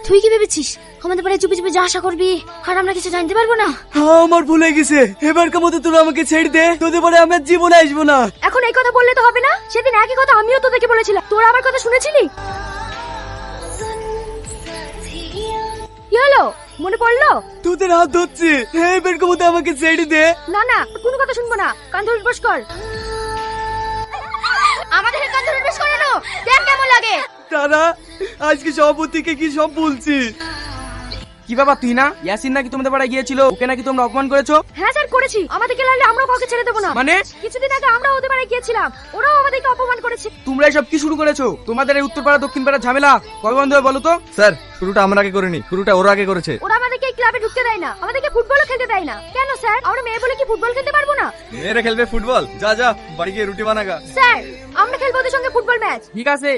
তুই কি ভেবেছিস আমাদের বাড়ি চুপি চুপি যা আশা করবি আর আমরা কিছু জানতে পারবো না? আমার ভুল হয়ে গেছে, এবারকার মতো তোরা আমাকে ছেড়ে দে, তোদের পরে আমি আর জীবনে আসবো না। এখন এই কথা বললে তো হবে না, সেদিন একই কথা আমিও তোদেরকে বলেছিলাম, তোরা আমার কথা শুনেছিলি? কি হলো, মনে পড়লো? তোদের হাত ধরছি, এবারকার মতো আমাকে ছেড়ে দে। না না, কোনো কথা শুনবো না, কান ধরে বস কর। আমাদের কান ধরে বস করানো দেখ কেমন লাগে। তারা আজকে সভাপতিকে কি সব বলছি। কি বাবা তুই না ইয়াসিন নাকি তোমাদের পাড়ায় গিয়েছিল, ওকে নাকি তোমরা অপমান করেছো? হ্যাঁ স্যার করেছি, আমাদেরকে লাগলে আমরাও কাউকে ছেড়ে দেবো না। মানে কিছুদিন আগে আমরাও ওদের বাড়ি গিয়েছিলাম, ওরাও আমাদেরকে অপমান করেছে। তোমরা এসব কি শুরু করেছো? তোমাদের এই উত্তরপাড়া দক্ষিণ পাড়া ঝামেলা কবে বন্ধ হবে বলো তো? স্যার শুরুটা আমরা আগে করিনি, শুরুটা ওরা আগে করেছে। ওরা আমাদেরকে এই ক্লাবে ঢুকতে দেয় না, আমাদেরকে ফুটবলও খেলতে দেয় না। কেন স্যার, আমরা মেয়ে বলে কি ফুটবল খেলতে পারবো না? মেয়েরা খেলবে ফুটবল, যা যা বাড়ি গিয়ে রুটি বানাগা। স্যার আমরা খেলবো ওদের সঙ্গে ফুটবল ম্যাচ। ঠিক আছে।